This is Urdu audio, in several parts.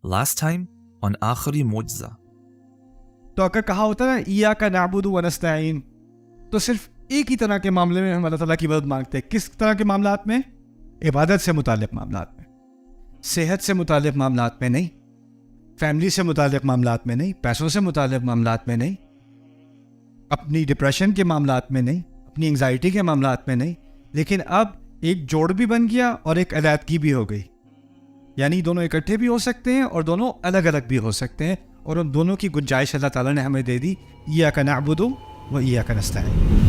Last time on آخری معجزہ. تو اگر کہا ہوتا ہے نا ایاک نعبد و نستعین، تو صرف ایک ہی طرح کے معاملے میں ہم اللہ تعالیٰ کی مدد مانگتے ہیں. کس طرح کے معاملات میں؟ عبادت سے متعلق معاملات میں، صحت سے متعلق معاملات میں نہیں، فیملی سے متعلق معاملات میں نہیں، پیسوں سے متعلق معاملات میں نہیں، اپنی ڈپریشن کے معاملات میں نہیں، اپنی انگزائٹی کے معاملات میں نہیں. لیکن اب ایک جوڑ بھی بن گیا اور ایک علیحدگی بھی ہو گئی، یعنی دونوں اکٹھے بھی ہو سکتے ہیں اور دونوں الگ الگ بھی ہو سکتے ہیں، اور ان دونوں کی گنجائش اللہ تعالیٰ نے ہمیں دے دی. ایاک نعبد و ایاک نستعین.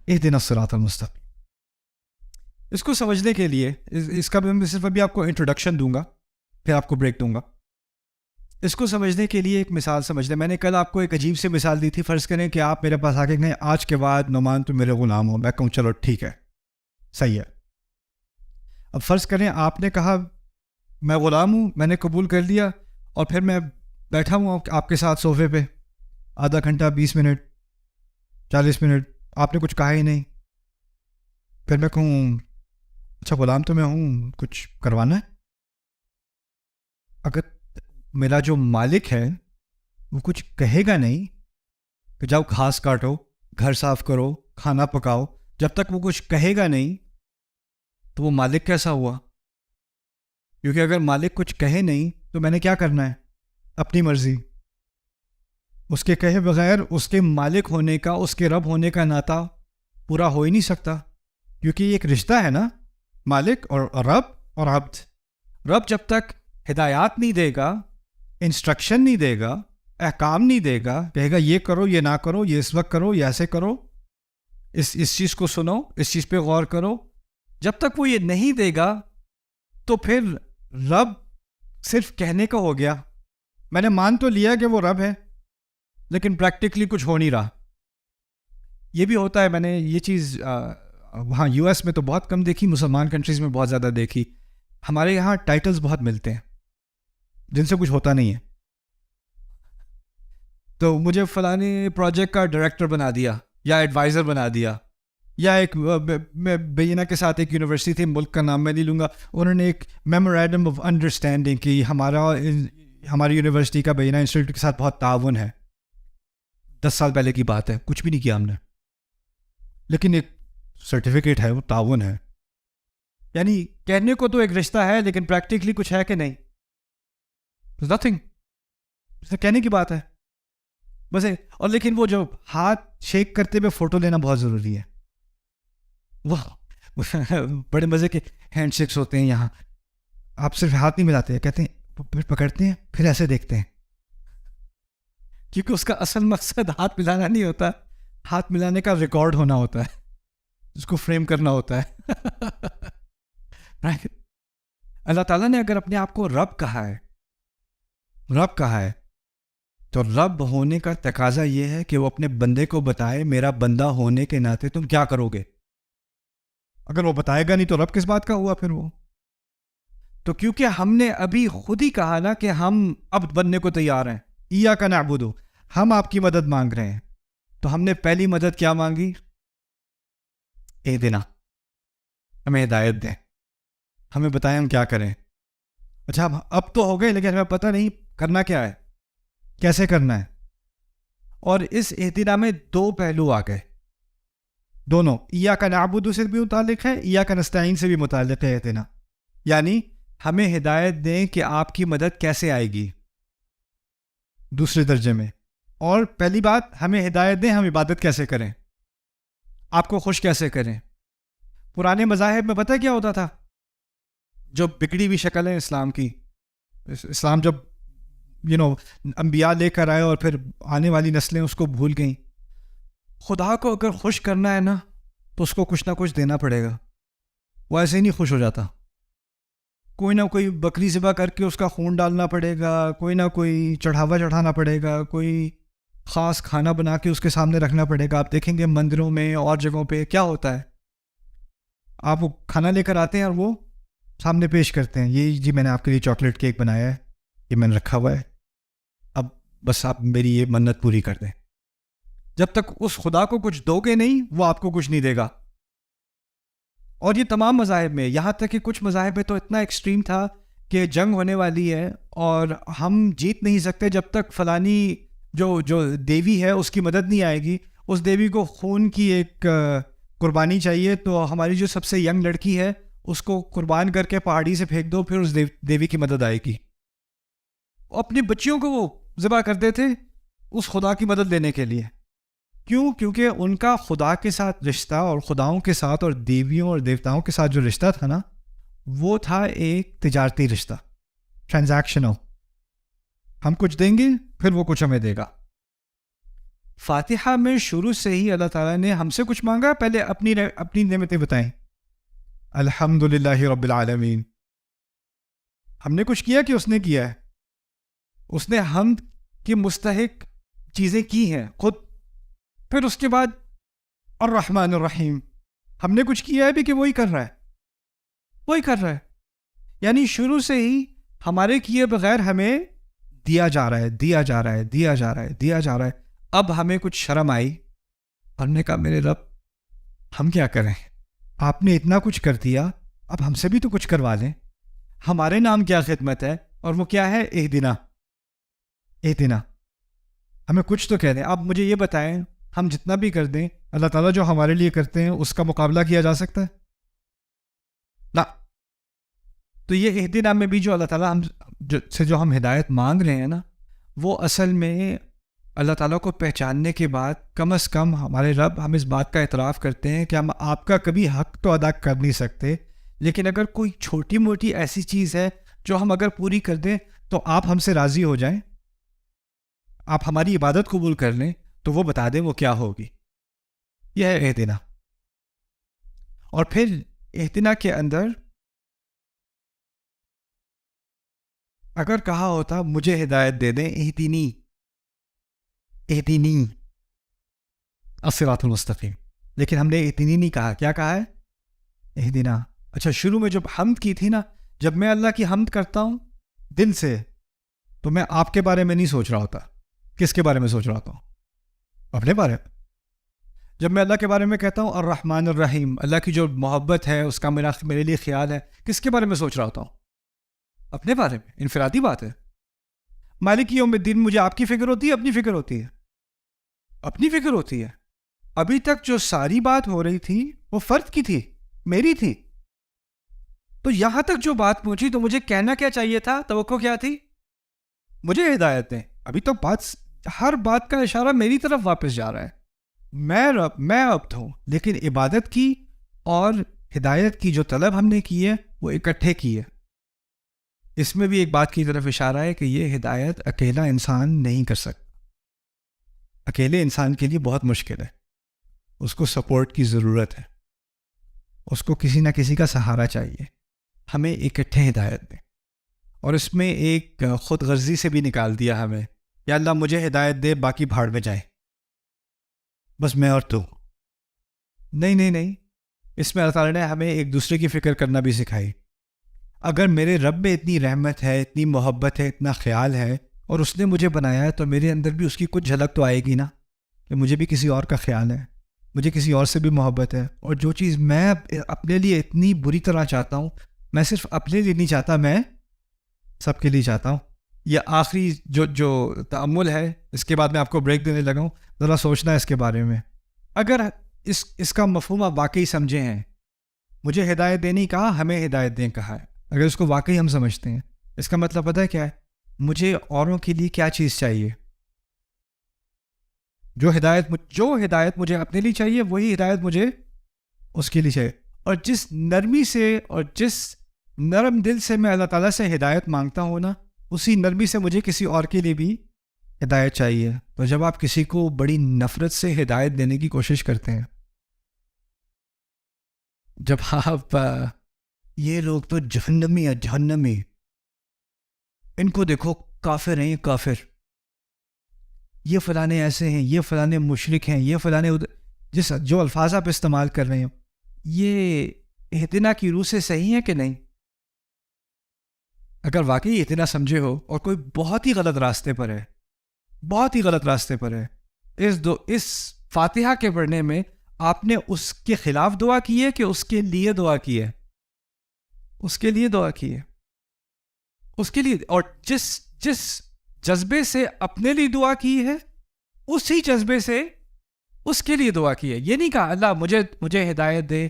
اہدنا الصراط المستقیم. اس کو سمجھنے کے لیے اس کا میں صرف ابھی آپ کو انٹروڈکشن دوں گا، پھر آپ کو بریک دوں گا. اس کو سمجھنے کے لیے ایک مثال سمجھ لیں. میں نے کل آپ کو ایک عجیب سی مثال دی تھی. فرض کریں کہ آپ میرے پاس آ کے کہیں آج کے بعد نعمان تو میرے غلام ہو. میں کہوں چلو ٹھیک ہے، صحیح ہے. اب فرض کریں آپ نے کہا میں غلام ہوں، میں نے قبول کر لیا، اور پھر میں بیٹھا ہوں آپ کے ساتھ صوفے پہ آدھا گھنٹہ، 20 منٹ، 40 منٹ، آپ نے کچھ کہا ہی نہیں. پھر میں کہوں اچھا غلام تو میں ہوں، کچھ کروانا ہے؟ اگر میرا جو مالک ہے وہ کچھ کہے گا نہیں کہ جاؤ گھاس کاٹو، گھر صاف کرو، کھانا پکاؤ، جب تک وہ کچھ کہے گا نہیں تو وہ مالک کیسا ہوا؟ کیونکہ اگر مالک کچھ کہے نہیں تو میں نے کیا کرنا ہے؟ اپنی مرضی. اس کے کہے بغیر اس کے مالک ہونے کا، اس کے رب ہونے کا ناطہ پورا ہو ہی نہیں سکتا، کیونکہ یہ ایک رشتہ ہے نا، مالک اور رب اور عبد. رب جب تک ہدایات نہیں دے گا، انسٹرکشن نہیں دے گا، احکام نہیں دے گا، کہے گا یہ کرو، یہ نہ کرو، یہ اس وقت کرو، یہ ایسے کرو، اس چیز کو سنو، اس چیز پہ غور کرو، جب تک وہ یہ نہیں دے گا تو پھر رب صرف کہنے کا ہو گیا. میں نے مان تو لیا کہ وہ رب ہے، لیکن پریکٹیکلی کچھ ہو نہیں رہا. یہ بھی ہوتا ہے. میں نے یہ چیز وہاں یو ایس میں تو بہت کم دیکھی، مسلمان کنٹریز میں بہت زیادہ دیکھی. ہمارے یہاں ٹائٹلز بہت ملتے ہیں جن سے کچھ ہوتا نہیں ہے. تو مجھے فلانے پروجیکٹ کا ڈائریکٹر بنا دیا، یا ایڈوائزر بنا دیا، یا ایک میں بینہ کے ساتھ ایک یونیورسٹی تھی، ملک کا نام میں نہیں لوں گا، انہوں نے ایک میمورینڈم آف انڈرسٹینڈنگ کی ہماری یونیورسٹی کا بینہ انسٹیٹیوٹ کے ساتھ بہت تعاون ہے. 10 سال پہلے کی بات ہے، کچھ بھی نہیں کیا ہم نے، لیکن ایک سرٹیفکیٹ ہے، وہ تعاون ہے. یعنی کہنے کو تو ایک رشتہ ہے، لیکن پریکٹیکلی کچھ ہے کہ نہیں؟ نتھنگ. کہنے کی بات ہے بس. اور لیکن وہ جو ہاتھ شیک کرتے ہوئے فوٹو لینا بہت ضروری ہے. وہ بڑے مزے کے ہینڈ شیکس ہوتے ہیں یہاں. آپ صرف ہاتھ نہیں ملاتے ہیں، کہتے ہیں، پھر پکڑتے ہیں، پھر ایسے دیکھتے ہیں، کیونکہ اس کا اصل مقصد ہاتھ ملانا نہیں ہوتا، ہاتھ ملانے کا ریکارڈ ہونا ہوتا ہے، اس کو فریم کرنا ہوتا ہے. اللہ تعالیٰ نے اگر اپنے آپ کو رب کہا ہے تو رب ہونے کا تقاضا یہ ہے کہ وہ اپنے بندے کو بتائے میرا بندہ ہونے کے ناطے تم کیا کرو گے. اگر وہ بتائے گا نہیں تو رب کس بات کا ہوا پھر وہ؟ تو کیونکہ ہم نے ابھی خود ہی کہا نا کہ ہم عبد بننے کو تیار ہیں، ایاک نعبد، ہم آپ کی مدد مانگ رہے ہیں، تو ہم نے پہلی مدد کیا مانگی؟ اہدنا، ہمیں ہدایت دیں، ہمیں بتائیں ہم کیا کریں. اچھا اب تو ہو گئے، لیکن ہمیں پتہ نہیں کرنا کیا ہے، کیسے کرنا ہے. اور اس اہدنا میں 2 پہلو آ گئے، دونوں ایاک نعبد سے بھی متعلق ہے، ایاک نستعین سے بھی متعلق ہے اہدنا. یعنی ہمیں ہدایت دیں کہ آپ کی مدد کیسے آئے گی، دوسرے درجے میں. اور پہلی بات، ہمیں ہدایت دیں ہم عبادت کیسے کریں، آپ کو خوش کیسے کریں. پرانے مذاہب میں پتہ کیا ہوتا تھا؟ جو بگڑی ہوئی شکل ہے اسلام کی، اسلام جب انبیاء لے کر آئے اور پھر آنے والی نسلیں اس کو بھول گئیں. خدا کو اگر خوش کرنا ہے نا تو اس کو کچھ نہ کچھ دینا پڑے گا، وہ ایسے ہی نہیں خوش ہو جاتا. کوئی نہ کوئی بکری ذبح کر کے اس کا خون ڈالنا پڑے گا، کوئی نہ کوئی چڑھاوا چڑھانا پڑے گا، کوئی خاص کھانا بنا کے اس کے سامنے رکھنا پڑے گا. آپ دیکھیں گے مندروں میں اور جگہوں پہ کیا ہوتا ہے، آپ وہ کھانا لے کر آتے ہیں اور وہ سامنے پیش کرتے ہیں، یہ جی میں نے آپ کے لیے چاکلیٹ کیک بنایا ہے، یہ میں نے رکھا ہوا ہے، اب بس آپ میری یہ منت پوری کر دیں۔ جب تک اس خدا کو کچھ دو گے نہیں، وہ آپ کو کچھ نہیں دے گا۔ اور یہ تمام مذاہب میں، یہاں تک کہ کچھ مذاہب میں تو اتنا ایکسٹریم تھا کہ جنگ ہونے والی ہے اور ہم جیت نہیں سکتے جب تک فلانی جو دیوی ہے اس کی مدد نہیں آئے گی، اس دیوی کو خون کی ایک قربانی چاہیے، تو ہماری جو سب سے ینگ لڑکی ہے اس کو قربان کر کے پہاڑی سے پھینک دو، پھر اس دیوی کی مدد آئے گی۔ اپنی بچیوں کو وہ ذبح کرتے تھے اس خدا کی مدد لینے کے لیے۔ کیوں؟ کیونکہ ان کا خدا کے ساتھ رشتہ اور خداؤں کے ساتھ اور دیویوں اور دیوتاؤں کے ساتھ جو رشتہ تھا نا، وہ تھا ایک تجارتی رشتہ، ٹرانزیکشنل۔ ہم کچھ دیں گے پھر وہ کچھ ہمیں دے گا۔ فاتحہ میں شروع سے ہی اللہ تعالیٰ نے ہم سے کچھ مانگا؟ پہلے اپنی نعمتیں بتائیں۔ الحمد للہ رب العالمین۔ ہم نے کچھ کیا کہ اس نے کیا ہے؟ اس نے حمد کی مستحق چیزیں کی ہیں خود۔ پھر اس کے بعد الرحمن الرحیم، ہم نے کچھ کیا ہے بھی کہ وہی کر رہا ہے، وہی کر رہا ہے۔ یعنی شروع سے ہی ہمارے کیے بغیر ہمیں دیا جا رہا ہے، دیا جا رہا ہے، دیا جا رہا ہے، دیا جا رہا ہے۔ اب ہمیں کچھ شرم آئی، ہم نے کہا میرے رب ہم کیا کریں، آپ نے اتنا کچھ کر دیا، اب ہم سے بھی تو کچھ کروا لیں۔ ہمارے نام کیا خدمت ہے، اور وہ کیا ہے؟ اہدنا، اہدنا۔ ہمیں کچھ تو کہہ دیں۔ اب مجھے یہ بتائیں، ہم جتنا بھی کر دیں، اللہ تعالیٰ جو ہمارے لیے کرتے ہیں اس کا مقابلہ کیا جا سکتا ہے؟ نہ۔ تو یہ اہدنا میں بھی جو اللہ تعالیٰ جو ہم ہدایت مانگ رہے ہیں نا، وہ اصل میں اللہ تعالیٰ کو پہچاننے کے بعد کم از کم ہمارے رب ہم اس بات کا اعتراف کرتے ہیں کہ ہم آپ کا کبھی حق تو ادا کر نہیں سکتے، لیکن اگر کوئی چھوٹی موٹی ایسی چیز ہے جو ہم اگر پوری کر دیں تو آپ ہم سے راضی ہو جائیں، آپ ہماری عبادت قبول کر لیں، تو وہ بتا دیں وہ کیا ہوگی۔ یہ ہے اہدنا۔ اور پھر اہدنا کے اندر اگر کہا ہوتا مجھے ہدایت دے دیں، اہدنی، اہدنی الصراط المستقیم، لیکن ہم نے اہدنی نہیں کہا، کیا کہا ہے؟ اہدنا۔ اچھا، شروع میں جب حمد کی تھی نا، جب میں اللہ کی حمد کرتا ہوں دل سے، تو میں آپ کے بارے میں نہیں سوچ رہا ہوتا۔ کس کے بارے میں سوچ رہا ہوتا ہوں؟ اپنے بارے میں۔ جب میں اللہ کے بارے میں کہتا ہوں الرحمن الرحیم، اللہ کی جو محبت ہے اس کا میرے لیے خیال ہے، کس کے بارے میں سوچ رہا ہوتا ہوں؟ اپنے بارے میں۔ انفرادی بات ہے۔ مالک یوم الدین، مجھے آپ کی فکر ہوتی ہے؟ اپنی فکر ہوتی ہے؟ اپنی فکر ہوتی ہے۔ ابھی تک جو ساری بات ہو رہی تھی وہ فرد کی تھی، میری تھی، تو یہاں تک جو بات پہنچی تو مجھے کہنا کیا چاہیے تھا؟ توقع کیا تھی؟ مجھے ہدایت دیں۔ ابھی تو ہر بات کا اشارہ میری طرف واپس جا رہا ہے۔ میں عبد ہوں، لیکن عبادت کی اور ہدایت کی جو طلب ہم نے کی ہے وہ اکٹھے کی ہے۔ اس میں بھی ایک بات کی طرف اشارہ ہے کہ یہ ہدایت اکیلا انسان نہیں کر سکتا، اکیلے انسان کے لیے بہت مشکل ہے، اس کو سپورٹ کی ضرورت ہے، اس کو کسی نہ کسی کا سہارا چاہیے۔ ہمیں اکٹھے ہدایت دیں، اور اس میں ایک خود غرضی سے بھی نکال دیا ہمیں، یا اللہ مجھے ہدایت دے، باقی بھاڑ میں جائے، بس میں اور تو۔ نہیں نہیں نہیں، اس میں اللہ تعالیٰ نے ہمیں ایک دوسرے کی فکر کرنا بھی سکھائی۔ اگر میرے رب میں اتنی رحمت ہے، اتنی محبت ہے، اتنا خیال ہے، اور اس نے مجھے بنایا ہے، تو میرے اندر بھی اس کی کچھ جھلک تو آئے گی نا، کہ مجھے بھی کسی اور کا خیال ہے، مجھے کسی اور سے بھی محبت ہے، اور جو چیز میں اپنے لیے اتنی بری طرح چاہتا ہوں، میں صرف اپنے لیے نہیں چاہتا، میں سب کے لیے چاہتا ہوں۔ یہ آخری جو تأمل ہے، اس کے بعد میں آپ کو بریک دینے لگا ہوں، ذرا سوچنا ہے اس کے بارے میں۔ اگر اس کا مفہوم آپ واقعی سمجھے ہیں، مجھے ہدایت دے نہیں کہا، ہمیں ہدایت دیں کہا ہے، اگر اس کو واقعی ہم سمجھتے ہیں، اس کا مطلب پتہ ہے کیا ہے؟ مجھے اوروں کے لیے کیا چیز چاہیے؟ جو ہدایت مجھے اپنے لیے چاہیے، وہی ہدایت مجھے اس کے لیے چاہیے۔ اور جس نرمی سے اور جس نرم دل سے میں اللہ تعالیٰ سے ہدایت مانگتا ہوں نا، اسی نرمی سے مجھے کسی اور کے لیے بھی ہدایت چاہیے۔ تو جب آپ کسی کو بڑی نفرت سے ہدایت دینے کی کوشش کرتے ہیں، جب آپ یہ لوگ تو جہنمی ہے، جہنمی، ان کو دیکھو کافر ہیں، یہ کافر، یہ فلانے ایسے ہیں، یہ فلانے مشرک ہیں، یہ فلانے جو الفاظ آپ استعمال کر رہے ہیں، یہ اہدنا کی روح سے صحیح ہے کہ نہیں؟ اگر واقعی اتنا سمجھے ہو اور کوئی بہت ہی غلط راستے پر ہے، بہت ہی غلط راستے پر ہے، اس فاتحہ کے پڑھنے میں آپ نے اس کے خلاف دعا کی ہے کہ اس کے لیے دعا کی ہے؟ اس کے لیے دعا کی ہے، اس کے لیے. اور جس جذبے سے اپنے لیے دعا کی ہے اسی جذبے سے اس کے لیے دعا کی ہے. یہ نہیں کہا اللہ مجھے ہدایت دے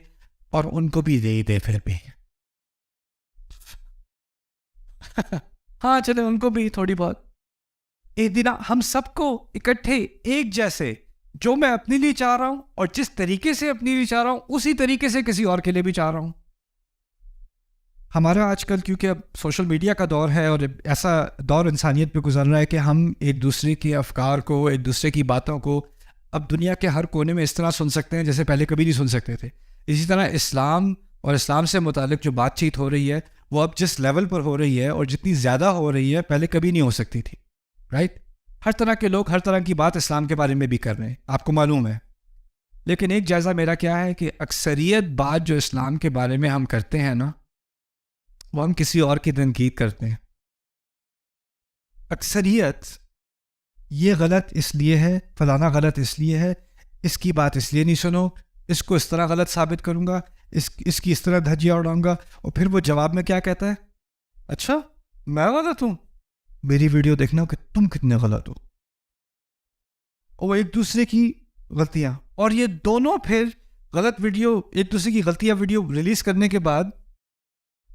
اور ان کو بھی دے پھر بھی. ہاں چلے ان کو بھی تھوڑی بہت. ایک دن ہم سب کو اکٹھے ایک جیسے، جو میں اپنے لیے چاہ رہا ہوں اور جس طریقے سے اپنے لیے چاہ رہا ہوں اسی طریقے سے کسی اور کے لیے بھی چاہ رہا ہوں. ہمارا آج کل کیونکہ اب سوشل میڈیا کا دور ہے اور ایسا دور انسانیت پہ گزر رہا ہے کہ ہم ایک دوسرے کے افکار کو، ایک دوسرے کی باتوں کو اب دنیا کے ہر کونے میں اس طرح سن سکتے ہیں جیسے پہلے کبھی نہیں سن سکتے تھے. اسی طرح اسلام اور اسلام سے متعلق جو بات چیت ہو رہی ہے وہ اب جس لیول پر ہو رہی ہے اور جتنی زیادہ ہو رہی ہے پہلے کبھی نہیں ہو سکتی تھی. رائٹ؟ ہر طرح کے لوگ ہر طرح کی بات اسلام کے بارے میں بھی کر رہے ہیں، آپ کو معلوم ہے. لیکن ایک جائزہ میرا کیا ہے کہ اکثریت بات جو اسلام کے بارے میں ہم کرتے ہیں نا، وہ ہم کسی اور کی تنقید کرتے ہیں. اکثریت یہ غلط اس لیے ہے، فلانا غلط اس لیے ہے، اس کی بات اس لیے نہیں سنو، اس کو اس طرح غلط ثابت کروں گا، اس کی اس طرح دھجیاں اڑاؤں گا. اور پھر وہ جواب میں کیا کہتا ہے؟ اچھا میں غلط ہوں، میری ویڈیو دیکھنا کہ تم کتنے غلط ہو. اور وہ ایک دوسرے کی غلطیاں، اور یہ دونوں پھر غلط ویڈیو، ایک دوسرے کی غلطیاں ویڈیو ریلیز کرنے کے بعد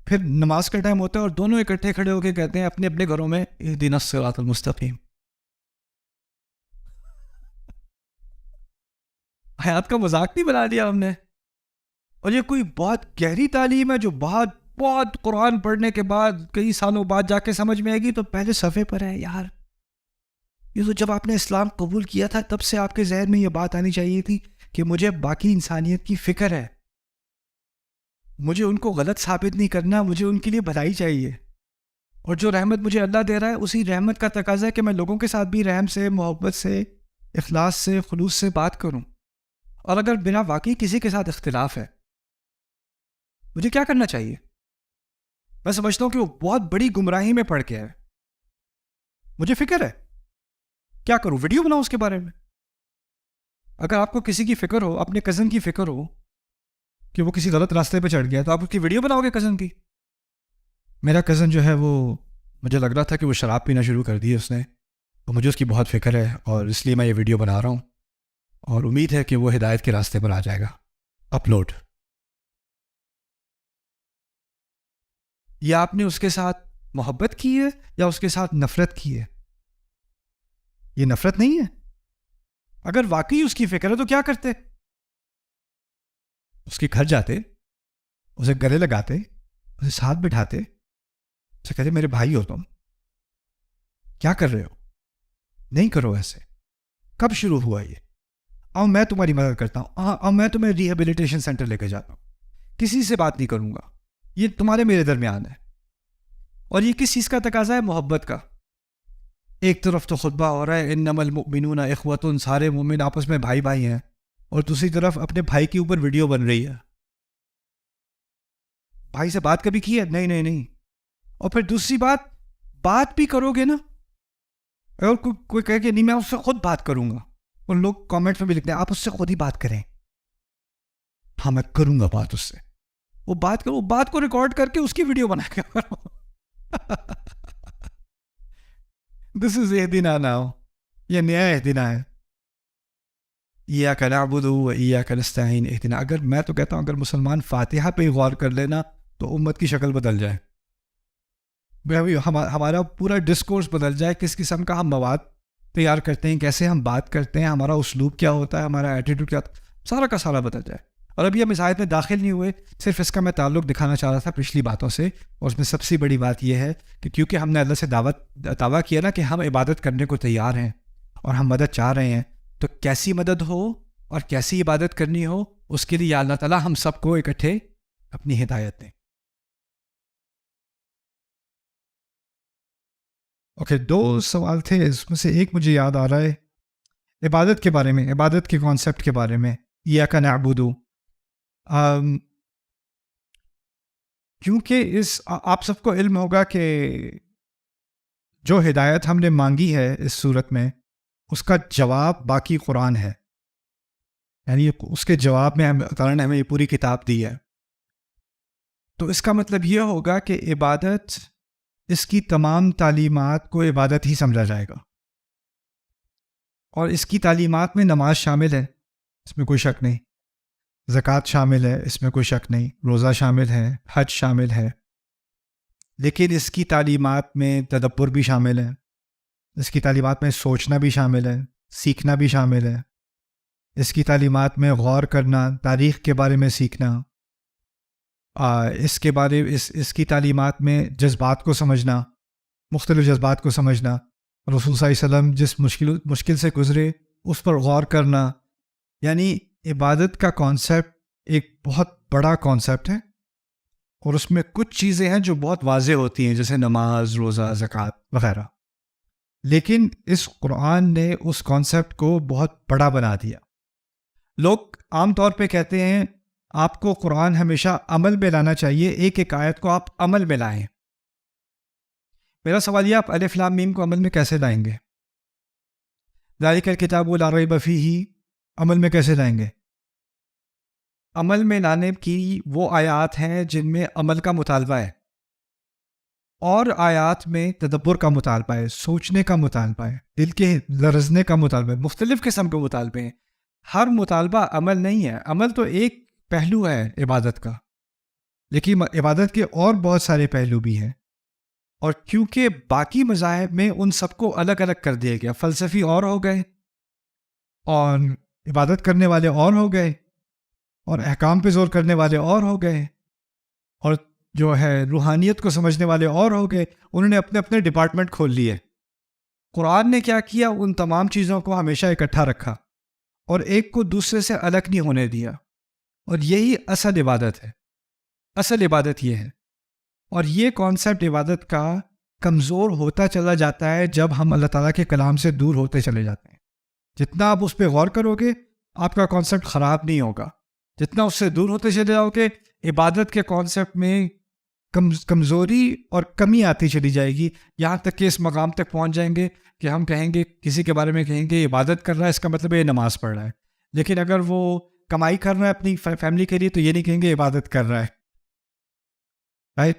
پھر نماز کا ٹائم ہوتا ہے اور دونوں اکٹھے کھڑے ہو کے کہتے ہیں اپنے اپنے گھروں میں اہدنا الصراط المستقیم. حیات کا مذاق نہیں بنا دیا ہم نے. اور یہ کوئی بہت گہری تعلیم ہے جو بہت بہت قرآن پڑھنے کے بعد کئی سالوں بعد جا کے سمجھ میں آئے گی. تو پہلے صفحے پر ہے یار. یہ تو جب آپ نے اسلام قبول کیا تھا تب سے آپ کے ذہن میں یہ بات آنی چاہیے تھی کہ مجھے باقی انسانیت کی فکر ہے، مجھے ان کو غلط ثابت نہیں کرنا، مجھے ان کے لیے بھلائی چاہیے. اور جو رحمت مجھے اللہ دے رہا ہے اسی رحمت کا تقاضا ہے کہ میں لوگوں کے ساتھ بھی رحم سے، محبت سے، اخلاص سے، خلوص سے بات کروں. اور اگر بنا واقعی کسی کے ساتھ اختلاف ہے، مجھے کیا کرنا چاہیے؟ میں سمجھتا ہوں کہ وہ بہت بڑی گمراہی میں پڑ گیا ہے. مجھے فکر ہے، کیا کروں؟ ویڈیو بناؤں اس کے بارے میں. اگر آپ کو کسی کی فکر ہو، اپنے کزن کی فکر ہو کہ وہ کسی غلط راستے پہ چڑھ گیا، تو آپ اس کی ویڈیو بناؤ گے کزن کی. میرا کزن جو ہے وہ مجھے لگ رہا تھا کہ وہ شراب پینا شروع کر دی اس نے، اور مجھے اس کی بہت فکر ہے اور اس لیے میں یہ ویڈیو بنا رہا ہوں اور امید ہے کہ وہ ہدایت کے راستے پر آ جائے گا. اپلوڈ. یا آپ نے اس کے ساتھ محبت کی ہے یا اس کے ساتھ نفرت کی ہے؟ یہ نفرت نہیں ہے. اگر واقعی اس کی فکر ہے تو کیا کرتے؟ اس کے گھر جاتے، اسے گلے لگاتے، اسے ساتھ بٹھاتے، اسے کہتے میرے بھائی ہو تم، کیا کر رہے ہو؟ نہیں کرو ایسے. کب شروع ہوا یہ؟ اور میں تمہاری مدد کرتا ہوں، اور میں تمہیں ریہیبلیٹیشن سینٹر لے کے جاتا ہوں، کسی سے بات نہیں کروں گا، یہ تمہارے میرے درمیان ہے. اور یہ کس چیز کا تقاضا ہے؟ محبت کا. ایک طرف تو خطبہ ہو رہا ہے انما المؤمنون اخوۃ، سارے مومن آپس میں بھائی بھائی ہیں، اور دوسری طرف اپنے بھائی کے اوپر ویڈیو بن رہی ہے. بھائی سے بات کبھی کی ہے؟ نہیں. اور پھر دوسری بات بھی کرو گے نا، اگر کوئی کہے کہ نہیں میں اس سے خود بات کروں گا، اور لوگ کامنٹ میں بھی لکھتے ہیں آپ اس سے خود ہی بات کریں. ہاں میں کروں گا بات اس سے. وہ بات کرو، بات کو ریکارڈ کر کے اس کی ویڈیو بنا کے کرو. دس از اہدنا ناؤ. یہ نیا اہدنا ہے. ایاک نعبد و ایاک نستعین اہدنا. اگر میں تو کہتا ہوں اگر مسلمان فاتحہ پہ غور کر لینا تو امت کی شکل بدل جائے، ہمارا پورا ڈسکورس بدل جائے، کس قسم کا ہم مواد تیار کرتے ہیں، کیسے ہم بات کرتے ہیں، ہمارا اسلوب کیا ہوتا ہے، ہمارا ایٹیٹیوڈ کیا ہوتا ہے، سارا کا سارا بدل جائے. اور ابھی ہم اس آیت میں داخل نہیں ہوئے، صرف اس کا میں تعلق دکھانا چاہ رہا تھا پچھلی باتوں سے. اور اس میں سب سے بڑی بات یہ ہے کہ کیونکہ ہم نے اللہ سے دعویٰ کیا نا کہ ہم عبادت کرنے کو تیار ہیں اور ہم مدد چاہ رہے ہیں، تو کیسی مدد ہو اور کیسی عبادت کرنی ہو اس کے لیے یا اللہ تعالیٰ ہم سب کو اکٹھے اپنی ہدایت دیں. اوکے، 2 سوال تھے، اس میں سے ایک مجھے یاد آ رہا ہے عبادت کے بارے میں، عبادت کے کانسیپٹ کے بارے میں. ایاک نعبد، کیونکہ آپ سب کو علم ہوگا کہ جو ہدایت ہم نے مانگی ہے اس صورت میں، اس کا جواب باقی قرآن ہے. یعنی اس کے جواب میں اللہ تعالیٰ نے ہمیں یہ پوری کتاب دی ہے. تو اس کا مطلب یہ ہوگا کہ عبادت، اس کی تمام تعلیمات کو عبادت ہی سمجھا جائے گا. اور اس کی تعلیمات میں نماز شامل ہے، اس میں کوئی شک نہیں. زکوٰۃ شامل ہے، اس میں کوئی شک نہیں. روزہ شامل ہے، حج شامل ہے. لیکن اس کی تعلیمات میں تدبر بھی شامل ہے، اس کی تعلیمات میں سوچنا بھی شامل ہے، سیکھنا بھی شامل ہے. اس کی تعلیمات میں غور کرنا، تاریخ کے بارے میں سیکھنا، اس کی تعلیمات میں جذبات کو سمجھنا، مختلف جذبات کو سمجھنا، رسول صلی اللہ علیہ وسلم جس مشکل سے گزرے اس پر غور کرنا. یعنی عبادت کا کانسیپٹ ایک بہت بڑا کانسیپٹ ہے، اور اس میں کچھ چیزیں ہیں جو بہت واضح ہوتی ہیں، جیسے نماز، روزہ، زکوٰۃ وغیرہ. لیکن اس قرآن نے اس کانسیپٹ کو بہت بڑا بنا دیا. لوگ عام طور پہ کہتے ہیں آپ کو قرآن ہمیشہ عمل میں لانا چاہیے، ایک ایک آیت کو آپ عمل میں لائیں. میرا سوال یہ، آپ الف لام میم کو عمل میں کیسے لائیں گے؟ ذالک الکتاب لا ریب فیہ عمل میں کیسے لائیں گے؟ عمل میں لانے کی وہ آیات ہیں جن میں عمل کا مطالبہ ہے، اور آیات میں تدبر کا مطالبہ ہے، سوچنے کا مطالبہ ہے، دل کے لرزنے کا مطالبہ ہے. مختلف قسم کے مطالبے ہیں. ہر مطالبہ عمل نہیں ہے. عمل تو ایک پہلو ہے عبادت کا، لیکن عبادت کے اور بہت سارے پہلو بھی ہیں. اور کیونکہ باقی مذاہب میں ان سب کو الگ الگ کر دیا گیا، فلسفی اور ہو گئے، اور عبادت کرنے والے اور ہو گئے، اور احکام پہ زور کرنے والے اور ہو گئے، اور جو ہے روحانیت کو سمجھنے والے اور ہو گئے. انہوں نے اپنے اپنے ڈپارٹمنٹ کھول لیے. قرآن نے کیا کیا؟ ان تمام چیزوں کو ہمیشہ اکٹھا رکھا اور ایک کو دوسرے سے الگ نہیں ہونے دیا. اور یہی اصل عبادت ہے. اصل عبادت یہ ہے. اور یہ کانسیپٹ عبادت کا کمزور ہوتا چلا جاتا ہے جب ہم اللہ تعالیٰ کے کلام سے دور ہوتے چلے جاتے ہیں. جتنا آپ اس پہ غور کرو گے آپ کا کانسیپٹ خراب نہیں ہوگا، جتنا اس سے دور ہوتے چلے جاؤ گے عبادت کے کانسیپٹ میں کمزوری اور کمی آتی چلی جائے گی، یہاں تک کہ اس مقام تک پہنچ جائیں گے کہ ہم کہیں گے، کسی کے بارے میں کہیں گے عبادت کر رہا ہے، اس کا مطلب یہ نماز پڑھ رہا ہے. لیکن اگر وہ کمائی کر رہا ہے اپنی فیملی کے لیے تو یہ نہیں کہیں گے عبادت کر رہا ہے. رائٹ؟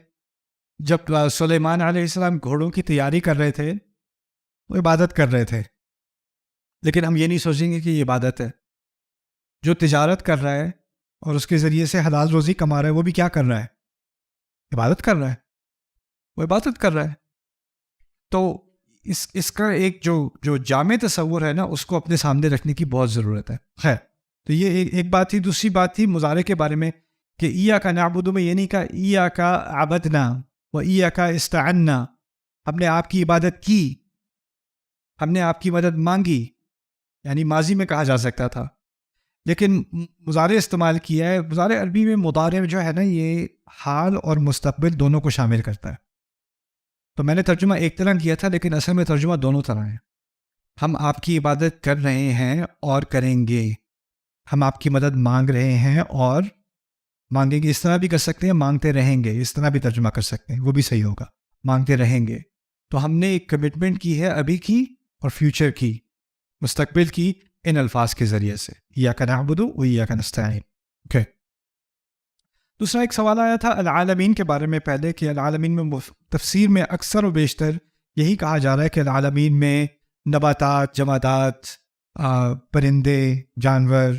جب سلیمان علیہ السلام گھوڑوں کی تیاری کر رہے تھے وہ عبادت کر رہے تھے، لیکن ہم یہ نہیں سوچیں گے کہ یہ عبادت ہے. جو تجارت کر رہا ہے اور اس کے ذریعے سے حلال روزی کما رہا ہے وہ بھی کیا کر رہا ہے؟ عبادت کر رہا ہے. وہ عبادت کر رہا ہے. تو اس کا ایک جو جامع تصور ہے نا، اس کو اپنے سامنے رکھنے کی بہت ضرورت ہے. خیر، تو یہ ایک بات تھی. دوسری بات تھی مضارع کے بارے میں کہ ایاک نعبد میں یہ نہیں کہا ایاک عبدنا و ایاک استعنا. ہم نے آپ کی عبادت کی، ہم نے آپ کی مدد مانگی، یعنی ماضی میں کہا جا سکتا تھا، لیکن مضارع استعمال کیا ہے. مضارع عربی میں مضارع جو ہے نا یہ حال اور مستقبل دونوں کو شامل کرتا ہے. تو میں نے ترجمہ ایک طرح کیا تھا، لیکن اصل میں ترجمہ دونوں طرح ہے. ہم آپ کی عبادت کر رہے ہیں اور کریں گے. ہم آپ کی مدد مانگ رہے ہیں اور مانگیں گے. اس طرح بھی کر سکتے ہیں مانگتے رہیں گے، اس طرح بھی ترجمہ کر سکتے ہیں، وہ بھی صحیح ہوگا، مانگتے رہیں گے. تو ہم نے ایک کمٹمنٹ کی ہے ابھی کی اور فیوچر کی، مستقبل کی، ان الفاظ کے ذریعے سے ایاک نعبد و ایاک نستعین. اوکے. دوسرا ایک سوال آیا تھا العالمین کے بارے میں پہلے، کہ العالمین میں تفسیر میں اکثر و بیشتر یہی کہا جا رہا ہے کہ العالمین میں نباتات، جمادات، پرندے، جانور،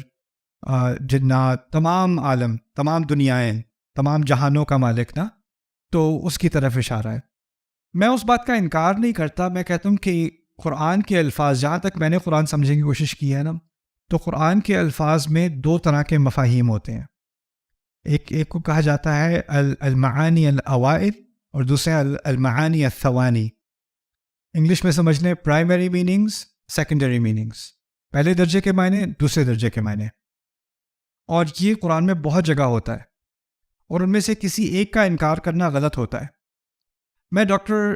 جنات، تمام عالم، تمام دنیایں، تمام جہانوں کا مالک نا، تو اس کی طرف اشارہ ہے. میں اس بات کا انکار نہیں کرتا. میں کہتا ہوں کہ قرآن کے الفاظ، جہاں تک میں نے قرآن سمجھنے کی کوشش کی ہے نا، تو قرآن کے الفاظ میں دو طرح کے مفاہیم ہوتے ہیں. ایک کو کہا جاتا ہے المعانی الاوائل اور دوسرے المعانی الثوانی. انگلش میں سمجھ لیں پرائمری میننگز، سیکنڈری میننگز، پہلے درجے کے معنی، دوسرے درجے کے معنی. اور یہ قرآن میں بہت جگہ ہوتا ہے، اور ان میں سے کسی ایک کا انکار کرنا غلط ہوتا ہے. میں ڈاکٹر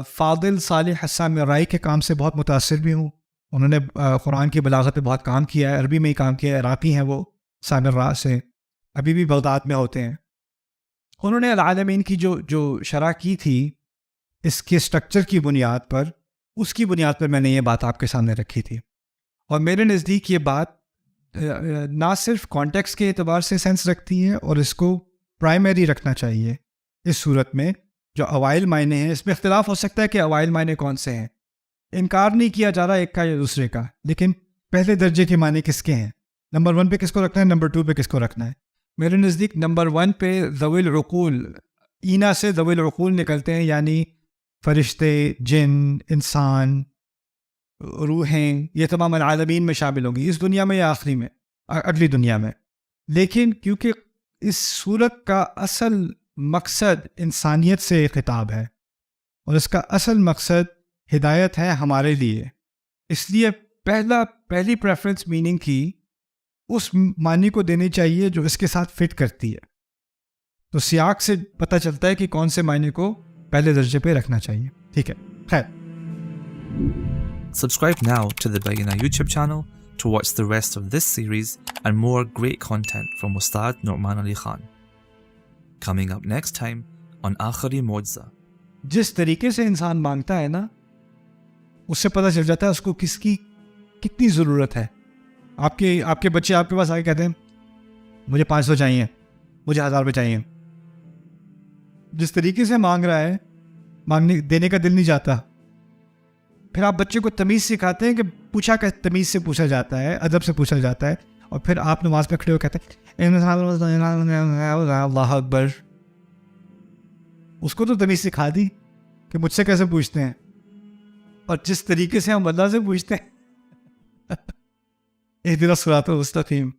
فاضل صالح حسام رائی کے کام سے بہت متاثر بھی ہوں. انہوں نے قرآن کی بلاغت پہ بہت کام کیا ہے، عربی میں ہی کام کیا ہے. عراقی ہیں وہ، سامر راہ سے، ابھی بھی بغداد میں ہوتے ہیں. انہوں نے العالمین کی جو شرح کی تھی اس کے سٹرکچر کی بنیاد پر، اس کی بنیاد پر میں نے یہ بات آپ کے سامنے رکھی تھی. اور میرے نزدیک یہ بات نہ صرف کانٹیکس کے اعتبار سے سینس رکھتی ہے، اور اس کو پرائمری رکھنا چاہیے. اس صورت میں جو اوائل معنی ہیں، اس میں اختلاف ہو سکتا ہے کہ اوائل معنی کون سے ہیں، انکار نہیں کیا جا رہا ایک کا یا دوسرے کا، لیکن پہلے درجے کے معنی کس کے ہیں، نمبر 1 پہ کس کو رکھنا ہے، نمبر 2 پہ کس کو رکھنا ہے. میرے نزدیک نمبر 1 پہ ذوی العقول، اینا سے ذوی العقول نکلتے ہیں، یعنی فرشتے، جن، انسان، روحیں، یہ تمام العالمین میں شامل ہوں گی، اس دنیا میں یا آخری میں، اگلی دنیا میں. لیکن کیونکہ اس صورت کا اصل مقصد انسانیت سے خطاب ہے، اور اس کا اصل مقصد ہدایت ہے ہمارے لیے، اس لیے پہلی پریفرنس میننگ کی اس معنی کو دینی چاہیے جو اس کے ساتھ فٹ کرتی ہے. تو سیاق سے پتہ چلتا ہے کہ کون سے معنی کو پہلے درجے پہ رکھنا چاہیے. ٹھیک ہے، خیر. Subscribe now to the Bayyinah YouTube channel to watch the rest of this series and more great content from Ustad Nu'man Ali Khan. Coming up next time on Aakhri Mu'jiza. جس طریقے سے انسان مانگتا ہے نا، اس سے پتہ چل جاتا ہے اس کو کس کی کتنی ضرورت ہے. آپ کے بچے آپ کے پاس آ کے کہتے ہیں مجھے 500 چاہیے، مجھے 1000 روپے چاہیے. جس طریقے سے مانگ رہا ہے، دینے کا دل نہیں جاتا. پھر آپ بچے کو تمیز سکھاتے ہیں کہ پوچھا کہ تمیز سے پوچھا جاتا ہے، ادب سے پوچھا جاتا ہے، اور پھر آپ نماز پہ کھڑے ہو کہتے ہیں اللہ اکبر. اس کو تو تمیز سکھا دی کہ مجھ سے کیسے پوچھتے ہیں، اور جس طریقے سے ہم اللہ سے پوچھتے ہیں اہدنا الصراط المستقیم.